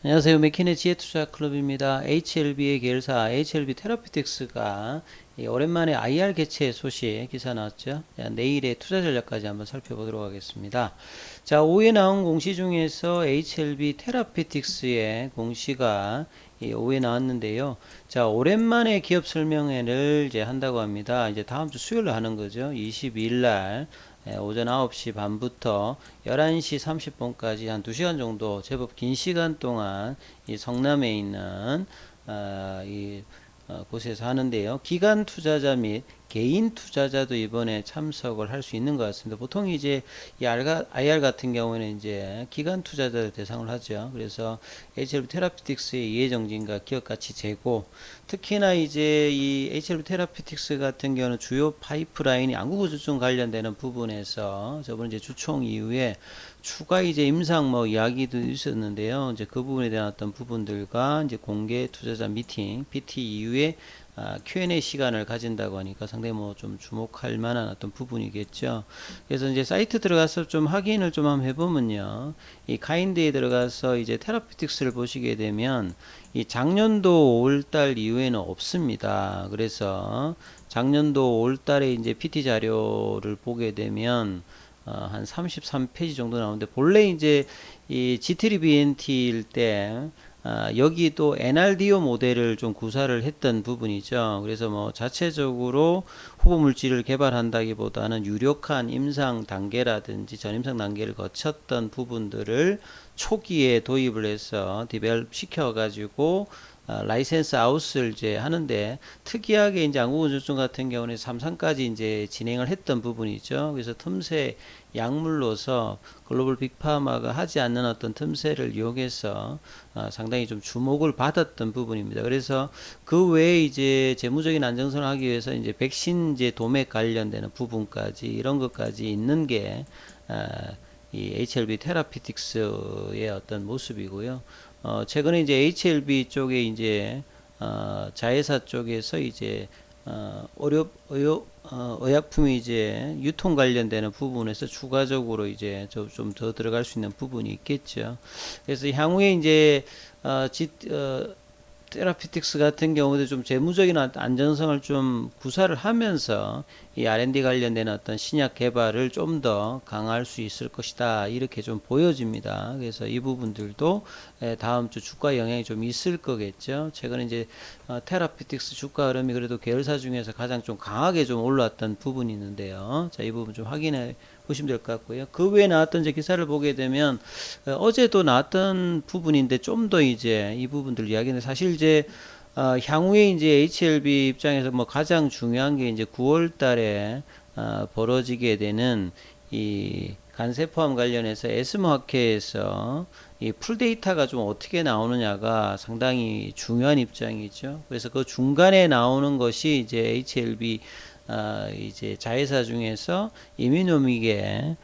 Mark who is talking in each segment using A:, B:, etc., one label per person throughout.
A: 안녕하세요. 맥킨의 지혜투자클럽입니다. HLB의 계열사 HLB 테라피틱스가 오랜만에 IR 개최 소식 기사 나왔죠. 자, 내일의 투자 전략까지 한번 살펴보도록 하겠습니다. 자, 오후에 나온 공시 중에서 HLB 테라피틱스의 공시가 오후에 나왔는데요. 자, 오랜만에 기업 설명회를 이제 한다고 합니다. 이제 다음 주 수요일로 하는 거죠. 22일 날. 오전 9시 반부터 11시 30분까지 한 2시간 정도 제법 긴 시간 동안 이 성남에 있는 곳에서 하는데요. 기관 투자자 및 개인 투자자도 이번에 참석을 할 수 있는 것 같습니다. 보통 이제 이 IR 같은 경우에는 이제 기관 투자자를 대상으로 하죠. 그래서 HLB 테라피틱스의 이해정진과 기업 가치 재고, 특히나 이제 이 HLB 테라피틱스 같은 경우는 주요 파이프라인이 안구구조증 관련되는 부분에서 저번 이제 주총 이후에 추가 이제 임상 뭐 이야기도 있었는데요. 이제 그 부분에 대한 어떤 부분들과 이제 공개 투자자 미팅 PT 이후에 Q&A 시간을 가진다고 하니까 상당히 뭐 좀 주목할 만한 어떤 부분이겠죠. 그래서 이제 사이트 들어가서 좀 확인을 좀 한번 해보면요. 이 카인드에 들어가서 이제 테라피틱스를 보시게 되면 이 작년도 5월달 이후에는 없습니다. 그래서 작년도 5월달에 이제 PT 자료를 보게 되면 한 33페이지 정도 나오는데, 본래 이제 이 G3BNT일 때 여기 또 NRDO 모델을 좀 구사를 했던 부분이죠. 그래서 뭐 자체적으로 후보 물질을 개발한다기보다는 유력한 임상 단계라든지 전임상 단계를 거쳤던 부분들을 초기에 도입을 해서 디벨롭 시켜가지고 라이센스 아웃을 이제 하는데, 특이하게 이제 안구건조증 같은 경우는 3상까지 이제 진행을 했던 부분이죠. 그래서 틈새 약물로서 글로벌 빅파마가 하지 않는 어떤 틈새를 이용해서 상당히 좀 주목을 받았던 부분입니다. 그래서 그 외에 이제 재무적인 안정성을 하기 위해서 이제 백신 이제 도매 관련되는 부분까지 이런 것까지 있는 게 이 HLB 테라피틱스의 어떤 모습이고요. 최근에 이제 HLB 쪽에 이제 자회사 쪽에서 이제 의약품이 이제 유통 관련되는 부분에서 추가적으로 이제 좀 더 들어갈 수 있는 부분이 있겠죠. 그래서 향후에 이제 테라피틱스 같은 경우도 좀 재무적인 안정성을 좀 구사를 하면서 이 R&D 관련된 어떤 신약 개발을 좀 더 강화할 수 있을 것이다, 이렇게 좀 보여집니다. 그래서 이 부분들도 다음 주 주가 영향이 좀 있을 거겠죠. 최근에 이제 테라피틱스 주가 흐름이 그래도 계열사 중에서 가장 좀 강하게 좀 올랐던 부분이 있는데요. 자, 이 부분 좀 확인해 보시면 될 것 같고요. 그 외에 나왔던 이제 기사를 보게 되면 어제도 나왔던 부분인데 좀 더 이제 이 부분들 이야기는, 사실 이제 향후에 이제 HLB 입장에서 뭐 가장 중요한 게 이제 9월 달에 벌어지게 되는 이 간세포암 관련해서 에스모학회에서 이 풀데이터가 좀 어떻게 나오느냐가 상당히 중요한 입장이죠. 그래서 그 중간에 나오는 것이 이제 HLB 이제 자회사 중에서 이뮤노믹의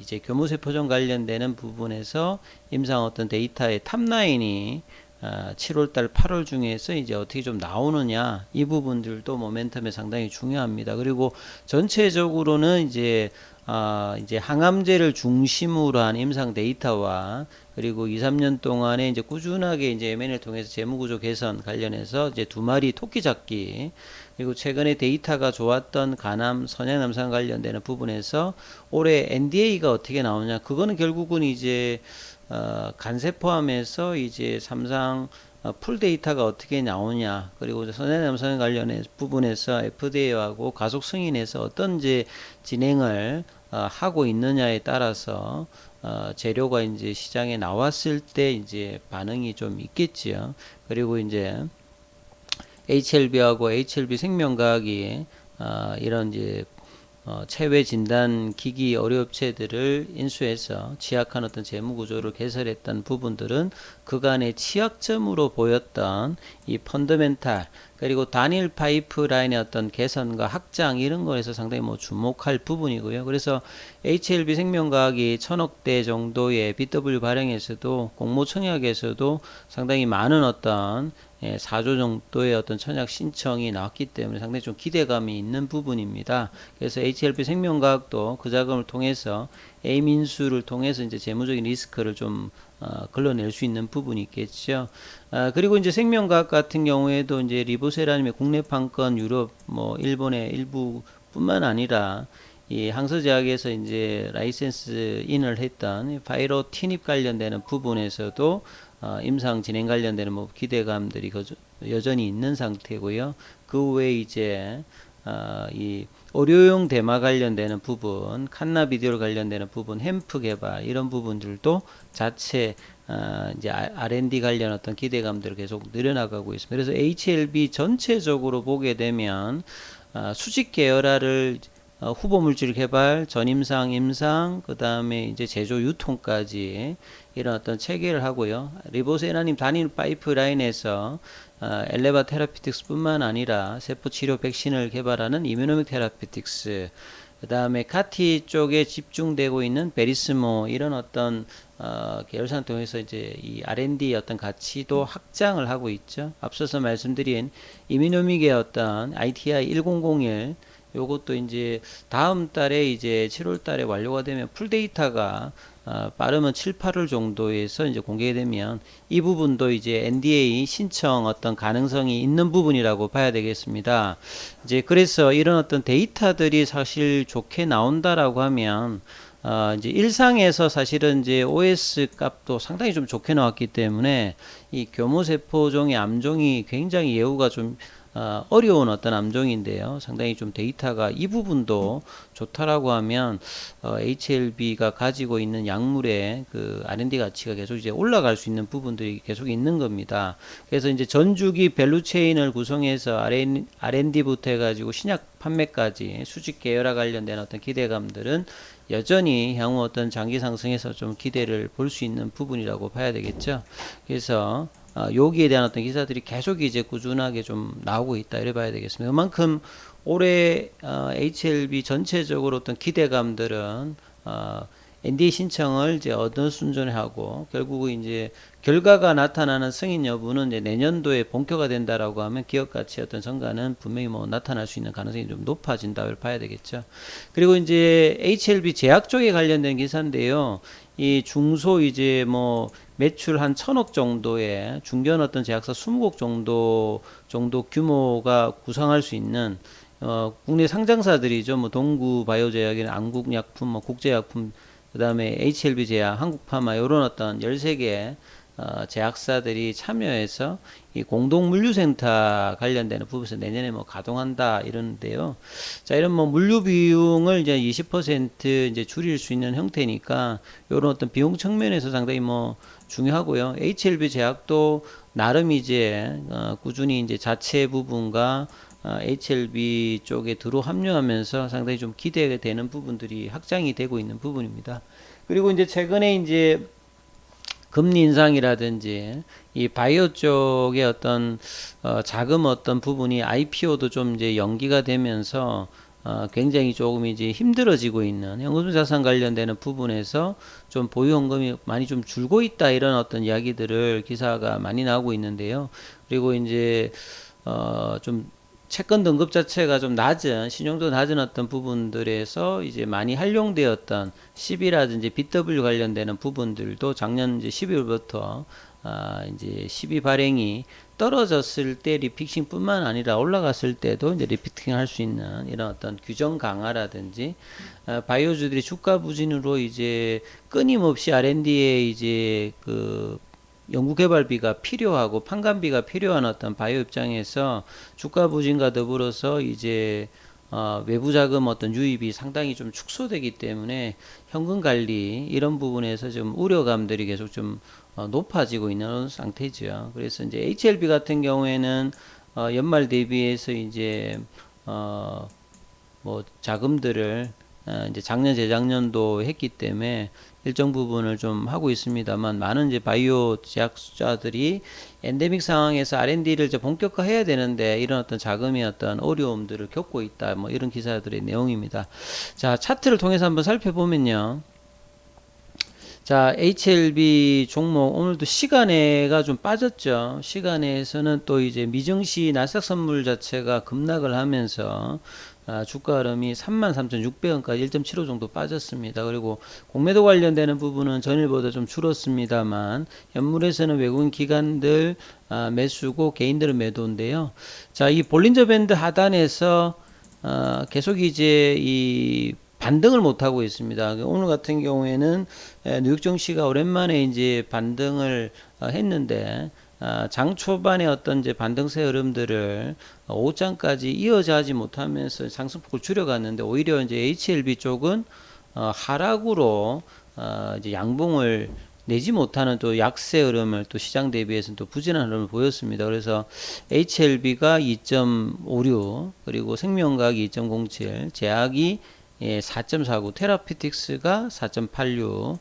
A: 이제 교무세포종 관련되는 부분에서 임상 어떤 데이터의 탑라인이 7월달, 8월 중에서 이제 어떻게 좀 나오느냐, 이 부분들도 모멘텀에 상당히 중요합니다. 그리고 전체적으로는 이제 항암제를 중심으로 한 임상 데이터와, 그리고 2, 3년 동안에 이제 꾸준하게 이제 M&A를 통해서 재무구조 개선 관련해서 이제 두 마리 토끼 잡기, 그리고 최근에 데이터가 좋았던 간암, 선양암상 관련되는 부분에서 올해 NDA가 어떻게 나오냐, 그거는 결국은 이제 간세 포함해서 이제 삼상 풀 데이터가 어떻게 나오냐, 그리고 선행암성 관련해 부분에서 FDA하고 가속 승인해서 어떤 이제 진행을 하고 있느냐에 따라서 재료가 이제 시장에 나왔을 때 이제 반응이 좀 있겠지요. 그리고 이제 HLB하고 HLB 생명과학이 이런 이제 체외 진단 기기 의료업체들을 인수해서 취약한 어떤 재무 구조를 개설했던 부분들은 그간의 취약점으로 보였던 이 펀더멘탈, 그리고 단일 파이프라인의 어떤 개선과 확장, 이런 거에서 상당히 뭐 주목할 부분이고요. 그래서 HLB 생명과학이 1000억대 정도의 BW 발행에서도 공모청약에서도 상당히 많은 어떤 4조 정도의 어떤 청약 신청이 나왔기 때문에 상당히 좀 기대감이 있는 부분입니다. 그래서 HLB 생명과학도 그 자금을 통해서 A 민수를 통해서 이제 재무적인 리스크를 좀 걸러낼 수 있는 부분이 있겠죠. 그리고 이제 생명과학 같은 경우에도 이제 리보세라님의 국내 판권 유럽 뭐 일본의 일부뿐만 아니라 이 항서제약에서 이제 라이센스 인을 했던 파이로티닙 관련되는 부분에서도 임상 진행 관련되는 뭐 기대감들이 여전히 있는 상태고요. 그 외에 이제 이 의료용 대마 관련되는 부분, 칸나비디올 관련되는 부분, 햄프 개발 이런 부분들도 자체 이제 R&D 관련 어떤 기대감들을 계속 늘어나가고 있습니다. 그래서 HLB 전체적으로 보게 되면 수직 계열화를 후보 물질 개발, 전임상, 임상, 그 다음에 이제 제조, 유통까지 이런 어떤 체계를 하고요. 리보세라님 단일 파이프라인에서 엘레바 테라피틱스뿐만 아니라 세포 치료 백신을 개발하는 이뮤노믹 테라피틱스, 그 다음에 카티 쪽에 집중되고 있는 베리스모 이런 어떤 계열사를 통해서 이제 이 R&D 어떤 가치도 확장을 하고 있죠. 앞서서 말씀드린 이뮤노믹의 어떤 ITI 1001 요것도 이제 다음 달에 이제 7월 달에 완료가 되면 풀데이터가 빠르면 7, 8월 정도에서 이제 공개되면 이 부분도 이제 NDA 신청 어떤 가능성이 있는 부분이라고 봐야 되겠습니다. 이제 그래서 이런 어떤 데이터들이 사실 좋게 나온다라고 하면 이제 일상에서 사실은 이제 OS 값도 상당히 좀 좋게 나왔기 때문에 이 교모세포종의 암종이 굉장히 예후가 좀 어려운 어떤 암종인데요. 상당히 좀 데이터가 이 부분도 좋다라고 하면 HLB가 가지고 있는 약물의 그 R&D 가치가 계속 이제 올라갈 수 있는 부분들이 계속 있는 겁니다. 그래서 이제 전주기 밸류체인을 구성해서 R&D부터 해가지고 신약 판매까지 수직 계열화 관련된 어떤 기대감들은 여전히 향후 어떤 장기 상승에서 좀 기대를 볼 수 있는 부분이라고 봐야 되겠죠. 그래서 여기에 대한 어떤 기사들이 계속 이제 꾸준하게 좀 나오고 있다 이래 봐야 되겠습니다. 그만큼 올해 HLB 전체적으로 어떤 기대감들은 NDA 신청을 이제 어느 순전에 하고 결국은 이제 결과가 나타나는 승인 여부는 이제 내년도에 본격화 된다라고 하면 기업 가치 어떤 성과는 분명히 뭐 나타날 수 있는 가능성이 좀 높아진다고 봐야 되겠죠. 그리고 이제 HLB 제약 쪽에 관련된 기사인데요. 이 중소 이제 뭐 매출 한 1,000억 정도의 중견 어떤 제약사 20곳 정도 규모가 구성할 수 있는 국내 상장사들이죠. 뭐 동구바이오제약이나 안국약품, 뭐 국제약품, 그 다음에 HLB 제약, 한국파마 이런 어떤 13개 제약사들이 참여해서 이 공동 물류센터 관련되는 부분에서 내년에 뭐 가동한다 이러는데요. 자, 이런 뭐 물류 비용을 이제 20% 이제 줄일 수 있는 형태니까 이런 어떤 비용 측면에서 상당히 뭐 중요하고요. HLB 제약도 나름 이제 꾸준히 이제 자체 부분과 HLB 쪽에 들어 합류하면서 상당히 좀 기대되는 부분들이 확장이 되고 있는 부분입니다. 그리고 이제 최근에 이제 금리 인상이라든지 이 바이오 쪽의 어떤 자금 어떤 부분이 IPO도 좀 이제 연기가 되면서 굉장히 조금 이제 힘들어지고 있는 현금 자산 관련되는 부분에서 좀 보유 현금이 많이 좀 줄고 있다 이런 어떤 이야기들을 기사가 많이 나오고 있는데요. 그리고 이제 좀 채권 등급 자체가 좀 낮은 신용도 낮은 어떤 부분들에서 이제 많이 활용되었던 CB라든지 BW 관련되는 부분들도 작년 이제 12월부터 이제 12 발행이 떨어졌을 때 리픽싱뿐만 아니라 올라갔을 때도 이제 리피팅 할 수 있는 이런 어떤 규정 강화라든지 바이오주들이 주가 부진으로 이제 끊임없이 R&D에 이제 그 연구개발비가 필요하고 판관비가 필요한 어떤 바이오 입장에서 주가 부진과 더불어서 이제 외부 자금 어떤 유입이 상당히 좀 축소되기 때문에 현금 관리 이런 부분에서 좀 우려감들이 계속 좀 높아지고 있는 상태죠. 그래서 이제 HLB 같은 경우에는 연말 대비해서 이제 뭐 자금들을 이제 작년 재작년도 했기 때문에 일정 부분을 좀 하고 있습니다만 많은 이제 바이오 제약사들이 엔데믹 상황에서 R&D를 이제 본격화해야 되는데 이런 어떤 자금의 어떤 어려움들을 겪고 있다 뭐 이런 기사들의 내용입니다. 자, 차트를 통해서 한번 살펴보면요. 자, HLB 종목 오늘도 시간에가 좀 빠졌죠. 시간에서는 또 이제 미증시 나스닥 선물 자체가 급락을 하면서 주가 흐름이 33,600원까지 1.75 정도 빠졌습니다. 그리고 공매도 관련되는 부분은 전일보다 좀 줄었습니다만 현물에서는 외국인 기관들 매수고 개인들은 매도인데요. 자, 이 볼린저 밴드 하단에서 계속 이제 이 반등을 못 하고 있습니다. 오늘 같은 경우에는 뉴욕 증시가 오랜만에 이제 반등을 했는데 장 초반에 어떤 이제 반등세 흐름들을 오후장까지 이어져 하지 못하면서 상승폭을 줄여갔는데 오히려 이제 HLB 쪽은 하락으로 이제 양봉을 내지 못하는 또 약세 흐름을 또 시장 대비해서는 또 부진한 흐름을 보였습니다. 그래서 HLB가 2.56 그리고 생명과학이 2.07 제약이 4.49 테라피틱스가 4.86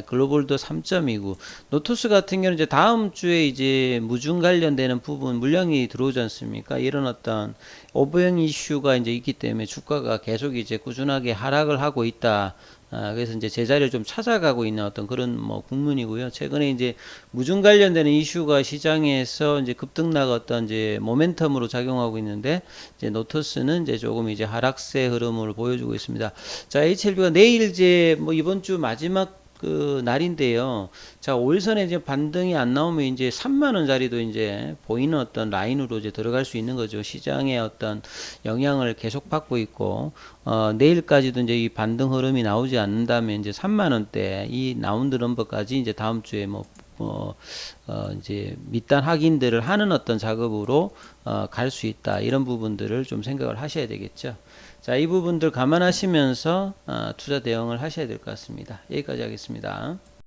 A: 글로벌도 3.29 노토스 같은 경우는 이제 다음 주에 이제 무중 관련되는 부분 물량이 들어오지 않습니까? 이런 어떤 오버행 이슈가 이제 있기 때문에 주가가 계속 이제 꾸준하게 하락을 하고 있다. 그래서 이제 제자리를 좀 찾아가고 있는 어떤 그런 뭐 국면이고요. 최근에 이제 무중 관련되는 이슈가 시장에서 이제 급등락 어떤 이제 모멘텀으로 작용하고 있는데 이제 노토스는 이제 조금 이제 하락세 흐름을 보여주고 있습니다. 자, HLB가 내일 이제 뭐 이번 주 마지막 그 날인데요. 자, 5일선에 이제 반등이 안 나오면 이제 3만원짜리도 이제 보이는 어떤 라인으로 이제 들어갈 수 있는 거죠. 시장의 어떤 영향을 계속 받고 있고, 내일까지도 이제 이 반등 흐름이 나오지 않는다면 이제 3만원대 이 라운드 넘버까지 이제 다음 주에 뭐 이제 밑단 확인들을 하는 어떤 작업으로 갈 수 있다. 이런 부분들을 좀 생각을 하셔야 되겠죠. 자, 이 부분들 감안하시면서 투자 대응을 하셔야 될 것 같습니다. 여기까지 하겠습니다.